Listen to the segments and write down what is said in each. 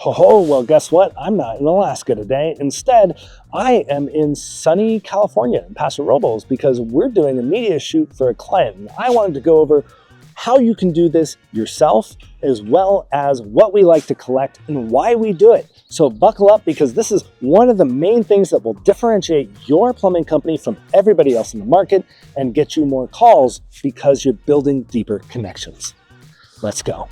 Oh, well, guess what? I'm not in Alaska today. Instead, I am in sunny California in Paso Robles because we're doing a media shoot for a client. And I wanted to go over how you can do this yourself, as well as what we like to collect and why we do it. So buckle up, because this is one of the main things that will differentiate your plumbing company from everybody else in the market and get you more calls because you're building deeper connections. Let's go.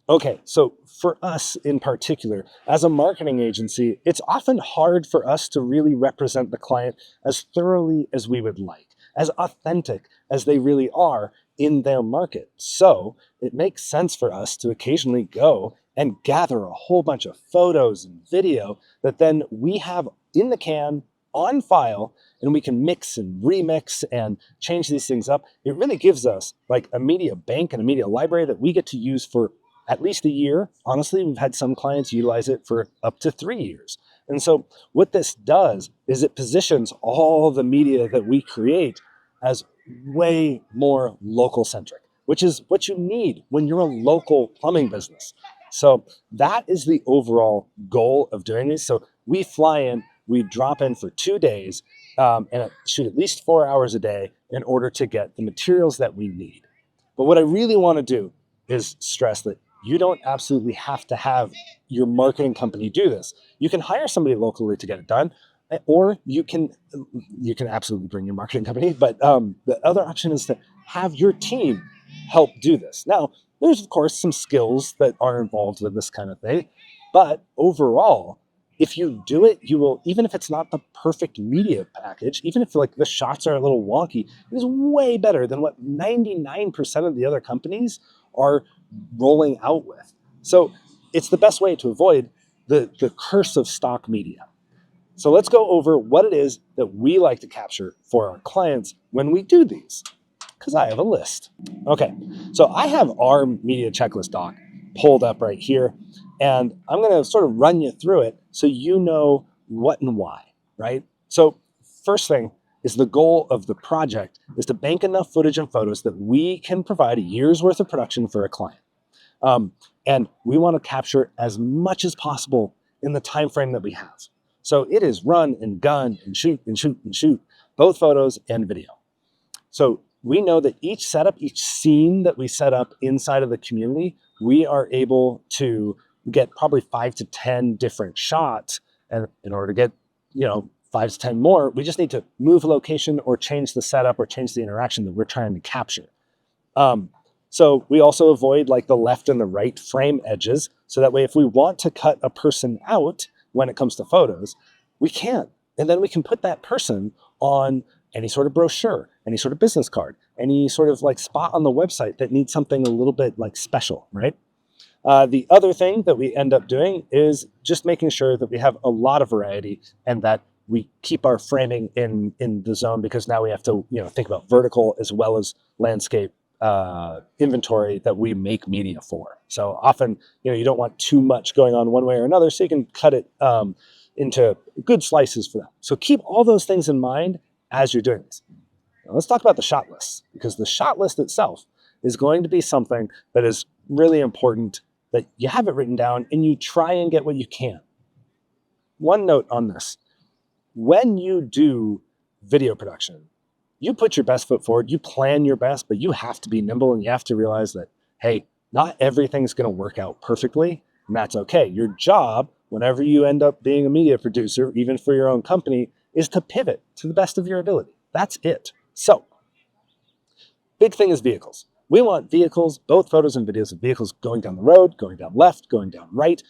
Okay, so for us in particular, as a marketing agency, it's often hard for us to really represent the client as thoroughly as we would like, as authentic as they really are in their market. So it makes sense for us to occasionally go and gather a whole bunch of photos and video that then we have in the can, on file, and we can mix and remix and change these things up. It really gives us like a media bank and a media library that we get to use for at least a year. Honestly, we've had some clients utilize it for up to 3 years. And so what this does is it positions all the media that we create as way more local centric, which is what you need when you're a local plumbing business. So that is the overall goal of doing this. So we fly in, we drop in for 2 days, and shoot at least 4 hours a day in order to get the materials that we need. But what I really want to do is stress that you don't absolutely have to have your marketing company do this. You can hire somebody locally to get it done, or you can absolutely bring your marketing company. But the other option is to have your team help do this. Now, there's of course some skills that are involved with this kind of thing, but overall, if you do it, you will, even if it's not the perfect media package, even if like the shots are a little wonky, it is way better than what 99% of the other companies are rolling out with. So it's the best way to avoid the curse of stock media. So let's go over what it is that we like to capture for our clients when we do these, because I have a list. Okay, so I have our media checklist doc pulled up right here, and I'm going to sort of run you through it so you know what and why, right? So first thing is, the goal of the project is to bank enough footage and photos that we can provide a year's worth of production for a client. And we want to capture as much as possible in the time frame that we have. So it is run and gun and shoot and shoot and shoot, both photos and video. So we know that each setup, each scene that we set up inside of the community, we are able to get probably 5 to 10 different shots. And in order to get, 5 to 10 more, we just need to move location or change the setup or change the interaction that we're trying to capture. So we also avoid like the left and the right frame edges. So that way, if we want to cut a person out when it comes to photos, we can. And then we can put that person on any sort of brochure, any sort of business card, any sort of like spot on the website that needs something a little bit like special, right? The other thing that we end up doing is just making sure that we have a lot of variety and that we keep our framing in the zone, because now we have to think about vertical as well as landscape inventory that we make media for. So often you don't want too much going on one way or another, so you can cut it into good slices for that. So keep all those things in mind as you're doing this. Now let's talk about the shot list, because the shot list itself is going to be something that is really important, that you have it written down and you try and get what you can. One note on this: when you do video production, you put your best foot forward, you plan your best, but you have to be nimble and you have to realize that, hey, not everything's going to work out perfectly, and that's okay. Your job, whenever you end up being a media producer, even for your own company, is to pivot to the best of your ability. That's it. So, big thing is vehicles. We want vehicles, both photos and videos of vehicles going down the road, going down left, going down right,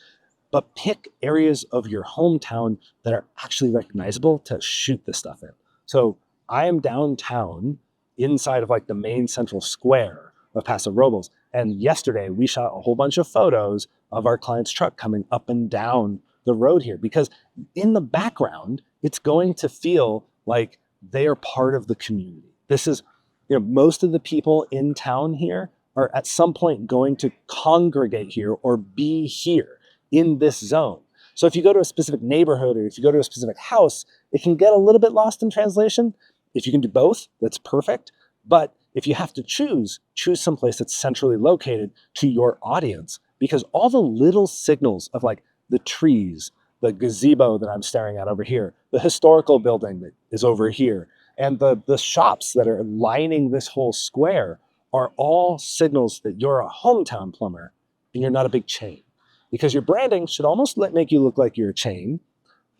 but pick areas of your hometown that are actually recognizable to shoot this stuff in. So I am downtown inside of like the main central square of Paso Robles. And yesterday we shot a whole bunch of photos of our client's truck coming up and down the road here, because in the background, it's going to feel like they are part of the community. This is, most of the people in town here are at some point going to congregate here or be here in this zone. So if you go to a specific neighborhood or if you go to a specific house, it can get a little bit lost in translation. If you can do both, that's perfect. But if you have to choose someplace that's centrally located to your audience, because all the little signals of like the trees, the gazebo that I'm staring at over here, the historical building that is over here, and the shops that are lining this whole square are all signals that you're a hometown plumber and you're not a big chain. Because your branding should almost make you look like you're a chain,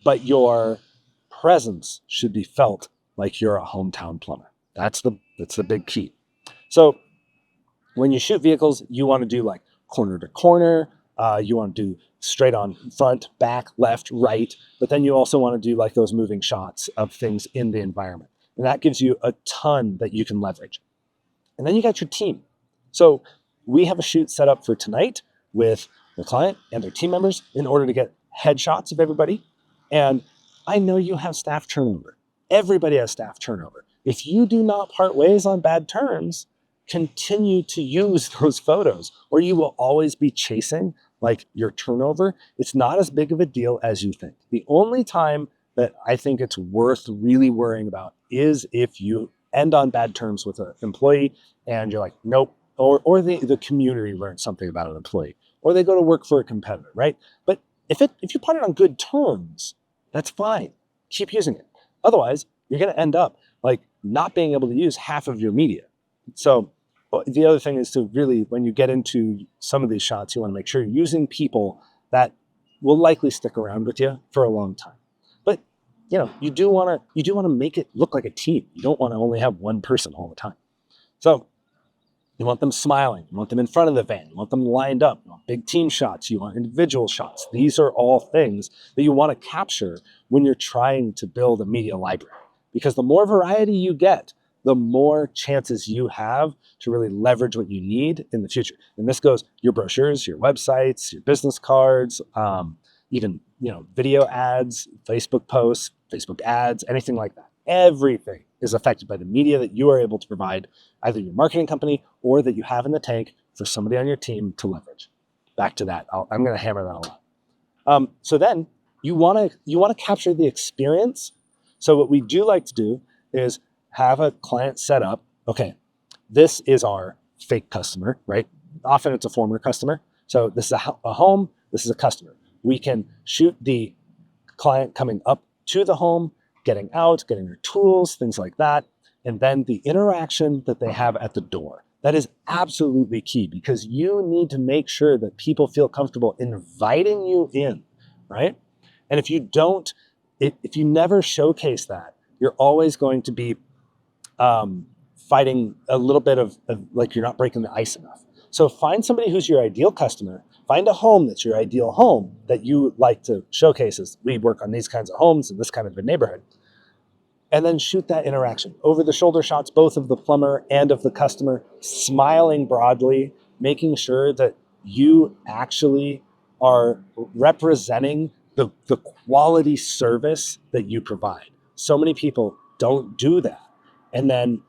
but your presence should be felt like you're a hometown plumber. That's the big key. So when you shoot vehicles, you want to do like corner to corner. You want to do straight on front, back, left, right. But then you also want to do like those moving shots of things in the environment. And that gives you a ton that you can leverage. And then you got your team. So we have a shoot set up for tonight with the client and their team members in order to get headshots of everybody. And I know you have staff turnover. Everybody has staff turnover. If you do not part ways on bad terms, continue to use those photos, or you will always be chasing like your turnover. It's not as big of a deal as you think. The only time that I think it's worth really worrying about is if you end on bad terms with an employee and you're like, nope, or the community learns something about an employee, or they go to work for a competitor, right? But if you part it on good terms, that's fine. Keep using it. Otherwise, you're going to end up like not being able to use half of your media. So the other thing is to really, when you get into some of these shots, you want to make sure you're using people that will likely stick around with you for a long time. But you do want to make it look like a team. You don't want to only have one person all the time. So you want them smiling. You want them in front of the van. You want them lined up. You want big team shots. You want individual shots. These are all things that you want to capture when you're trying to build a media library. Because the more variety you get, the more chances you have to really leverage what you need in the future. And this goes your brochures, your websites, your business cards, even video ads, Facebook posts, Facebook ads, anything like that. Everything is affected by the media that you are able to provide, either your marketing company or that you have in the tank for somebody on your team to leverage. Back to that. I'm going to hammer that a lot. So then you want to capture the experience. So what we do like to do is have a client set up, okay, this is our fake customer, right? Often it's a former customer. So this is a home, this is a customer. We can shoot the client coming up to the home, getting out, getting their tools, things like that. And then the interaction that they have at the door. That is absolutely key because you need to make sure that people feel comfortable inviting you in, right? And if you don't, if you never showcase that, you're always going to be fighting a little bit of like you're not breaking the ice enough. So find somebody who's your ideal customer, find a home that's your ideal home that you like to showcase as we work on these kinds of homes in this kind of a neighborhood, and then shoot that interaction. Over the shoulder shots, both of the plumber and of the customer, smiling broadly, making sure that you actually are representing the quality service that you provide. So many people don't do that. And then,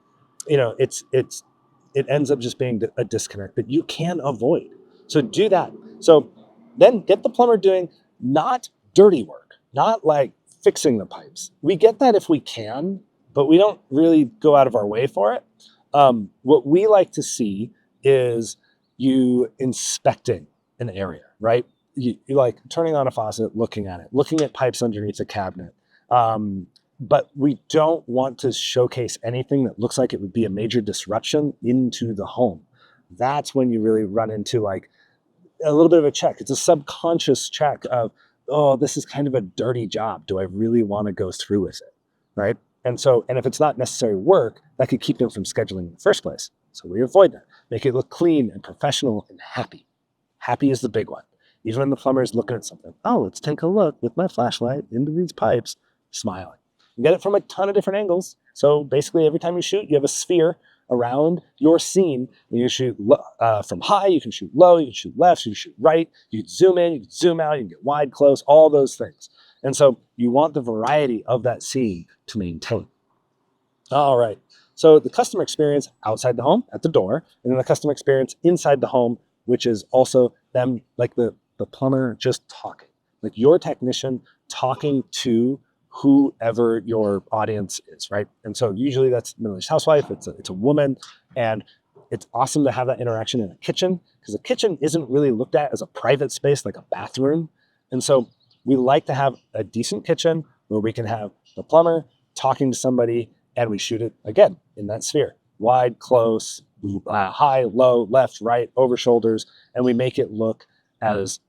it ends up just being a disconnect that you can avoid. So do that. So then get the plumber doing not dirty work, not like fixing the pipes. We get that if we can, but we don't really go out of our way for it. What we like to see is you inspecting an area, right? You like turning on a faucet, looking at it, looking at pipes underneath a cabinet. But we don't want to showcase anything that looks like it would be a major disruption into the home. That's when you really run into like a little bit of a check. It's a subconscious check of, oh, this is kind of a dirty job. Do I really want to go through with it, right? And if it's not necessary work, that could keep them from scheduling in the first place. So we avoid that. Make it look clean and professional and happy. Happy is the big one. Even when the plumber is looking at something, oh, let's take a look with my flashlight into these pipes, smiling. You get it from a ton of different angles. So basically every time you shoot, you have a sphere around your scene. And you shoot from high, you can shoot low, you can shoot left, you can shoot right, you can zoom in, you can zoom out, you can get wide, close, all those things. And so you want the variety of that scene to maintain. All right. So the customer experience outside the home, at the door, and then the customer experience inside the home, which is also them, like the plumber just talking, like your technician talking to whoever your audience is, right? And so usually that's middle-aged housewife, it's a woman, And it's awesome to have that interaction in a kitchen, because a kitchen isn't really looked at as a private space like a bathroom. And so we like to have a decent kitchen where we can have the plumber talking to somebody, and we shoot it again in that sphere: wide, close, high, low, left, right, over shoulders, and we make it look as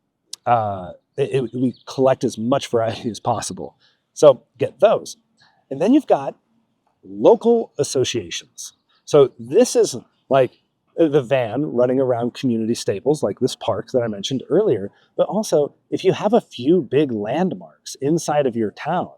we collect as much variety as possible. So get those. And then you've got local associations. So this is like the van running around community staples like this park that I mentioned earlier. But also, if you have a few big landmarks inside of your town,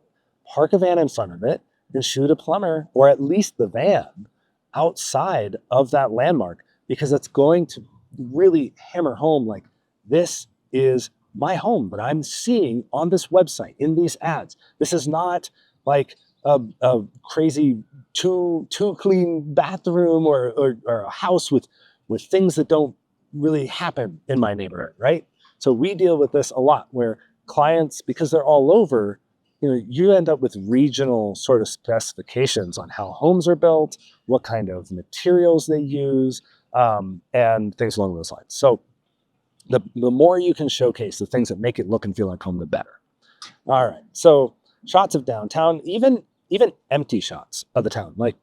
park a van in front of it and shoot a plumber, or at least the van, outside of that landmark, because it's going to really hammer home like, this is my home that I'm seeing on this website in these ads. This is not like a crazy too clean bathroom or a house with things that don't really happen in my neighborhood, right? So we deal with this a lot, where clients, because they're all over, you end up with regional sort of specifications on how homes are built, what kind of materials they use, and things along those lines. So the more you can showcase the things that make it look and feel like home, the better. All right, so shots of downtown, even empty shots of the town. Like,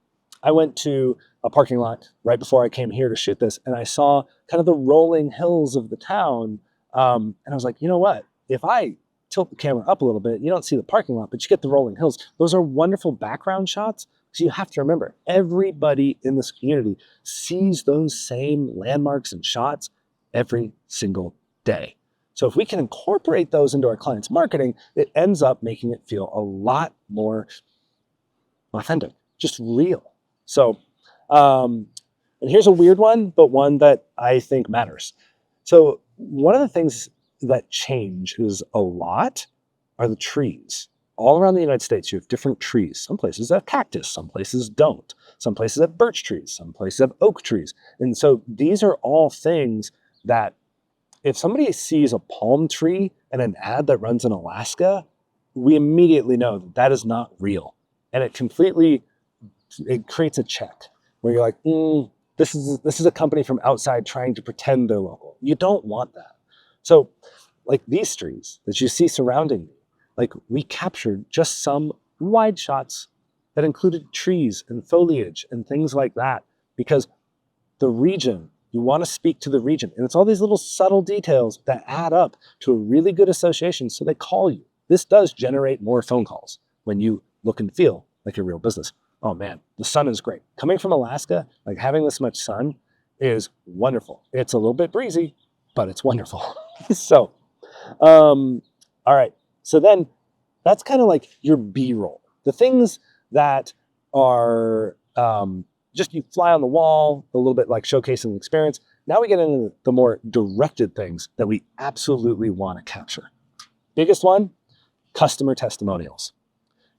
I went to a parking lot right before I came here to shoot this, and I saw kind of the rolling hills of the town, and I was like, you know what? If I tilt the camera up a little bit, you don't see the parking lot, but you get the rolling hills. Those are wonderful background shots. So you have to remember, everybody in this community sees those same landmarks and shots every single day. So if we can incorporate those into our clients' marketing, it ends up making it feel a lot more authentic, just real. So, and here's a weird one, but one that I think matters. So one of the things that changes a lot are the trees. All around the United States, you have different trees. Some places have cactus, some places don't. Some places have birch trees, some places have oak trees. And so these are all things that, if somebody sees a palm tree and an ad that runs in Alaska, we immediately know that that is not real. And it creates a check where you're like, this is a company from outside trying to pretend they're local. You don't want that. So like these trees that you see surrounding me, like, we captured just some wide shots that included trees and foliage and things like that, because the region, you want to speak to the region. And it's all these little subtle details that add up to a really good association, so they call you. This does generate more phone calls when you look and feel like a real business. Oh man, the sun is great. Coming from Alaska, like, having this much sun is wonderful. It's a little bit breezy, but it's wonderful. So, all right. So then that's kind of like your B-roll. The things that are just you fly on the wall, a little bit like showcasing the experience. Now we get into the more directed things that we absolutely want to capture. Biggest one, customer testimonials.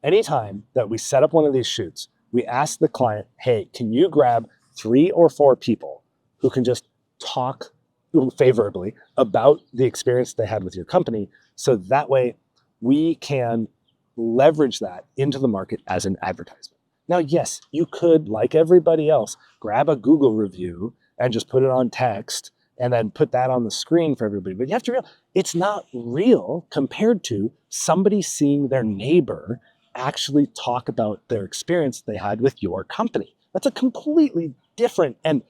Anytime that we set up one of these shoots, we ask the client, hey, can you grab 3 or 4 people who can just talk favorably about the experience they had with your company, so that way we can leverage that into the market as an advertisement. Now, yes, you could, like everybody else, grab a Google review and just put it on text and then put that on the screen for everybody. But you have to realize, it's not real compared to somebody seeing their neighbor actually talk about their experience they had with your company. That's a completely different and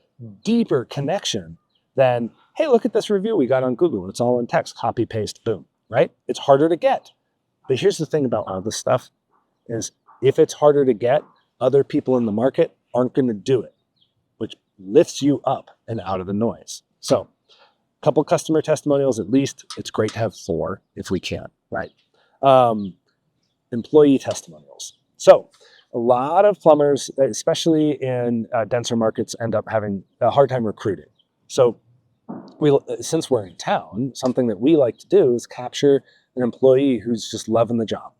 deeper connection than, hey, look at this review we got on Google. It's all in text, copy, paste, boom, right? It's harder to get. But here's the thing about all this stuff is, if it's harder to get, other people in the market aren't going to do it, which lifts you up and out of the noise. So a couple customer testimonials at least. It's great to have 4 if we can, right? Employee testimonials. So a lot of plumbers, especially in denser markets, end up having a hard time recruiting. So since we're in town, something that we like to do is capture an employee who's just loving the job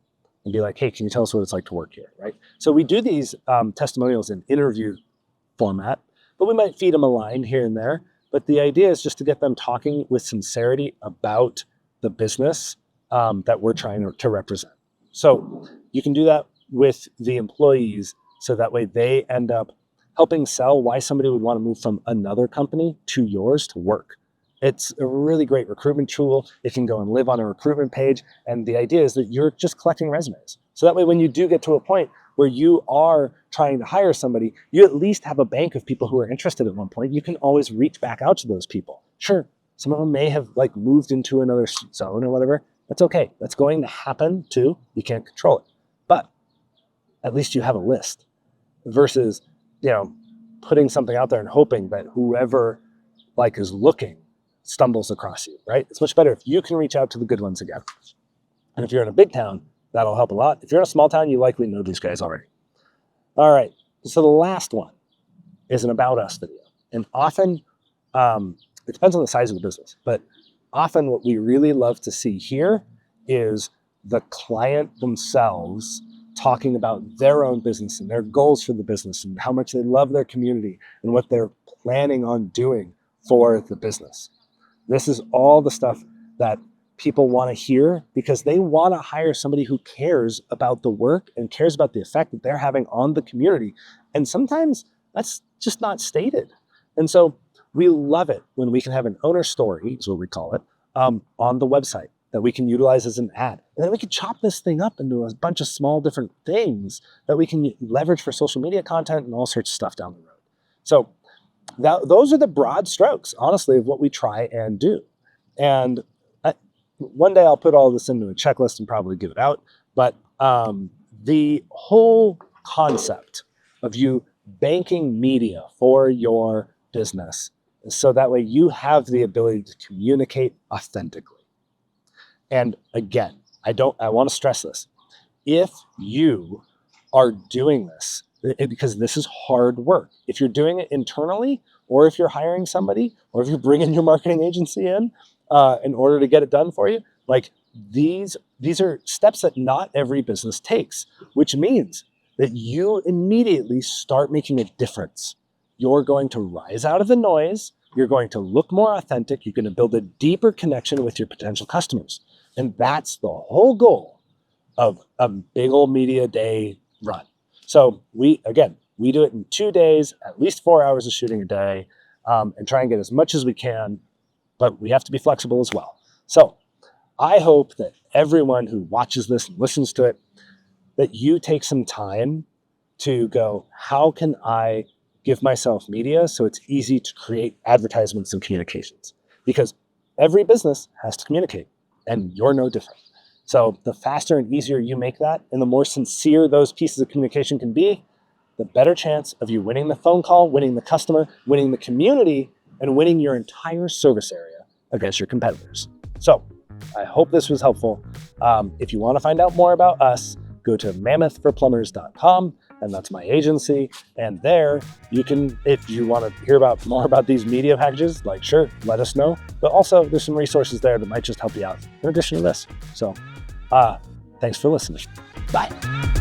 and be like, hey, can you tell us what it's like to work here, right? So we do these testimonials in interview format, but we might feed them a line here and there. But the idea is just to get them talking with sincerity about the business that we're trying to represent. So you can do that with the employees, so that way they end up helping sell why somebody would want to move from another company to yours to work. It's a really great recruitment tool. It can go and live on a recruitment page. And the idea is that you're just collecting resumes. So that way, when you do get to a point where you are trying to hire somebody, you at least have a bank of people who are interested at one point. You can always reach back out to those people. Sure, some of them may have like moved into another zone or whatever. That's okay. That's going to happen too. You can't control it. But at least you have a list versus, putting something out there and hoping that whoever like is looking stumbles across you, right? It's much better if you can reach out to the good ones again. And if you're in a big town, that'll help a lot. If you're in a small town, you likely know these guys already. All right, so the last one is an About Us video. And often, it depends on the size of the business, but often what we really love to see here is the client themselves talking about their own business and their goals for the business and how much they love their community and what they're planning on doing for the business. This is all the stuff that people want to hear because they want to hire somebody who cares about the work and cares about the effect that they're having on the community. And sometimes that's just not stated. And so we love it when we can have an owner story, is what we call it, on the website that we can utilize as an ad. And then we can chop this thing up into a bunch of small different things that we can leverage for social media content and all sorts of stuff down the road. So those are the broad strokes, honestly, of what we try and do. And one day I'll put all this into a checklist and probably give it out. But the whole concept of you banking media for your business so that way you have the ability to communicate authentically. And again, I want to stress this. If you are doing this, because this is hard work, if you're doing it internally, or if you're hiring somebody, or if you're bringing your marketing agency in order to get it done for you, like these are steps that not every business takes, which means that you immediately start making a difference. You're going to rise out of the noise. You're going to look more authentic. You're going to build a deeper connection with your potential customers. And that's the whole goal of a big old media day run. So we do it in 2 days, at least 4 hours of shooting a day, and try and get as much as we can, but we have to be flexible as well. So I hope that everyone who watches this and listens to it, that you take some time to go, how can I give myself media so it's easy to create advertisements and communications? Because every business has to communicate, and you're no different. So the faster and easier you make that, and the more sincere those pieces of communication can be, the better chance of you winning the phone call, winning the customer, winning the community, and winning your entire service area against your competitors. So I hope this was helpful. If you want to find out more about us, go to mammothforplumbers.com, and that's my agency. And there you can, if you want to hear more about these media packages, like sure, let us know. But also there's some resources there that might just help you out in addition to this. So thanks for listening. Bye.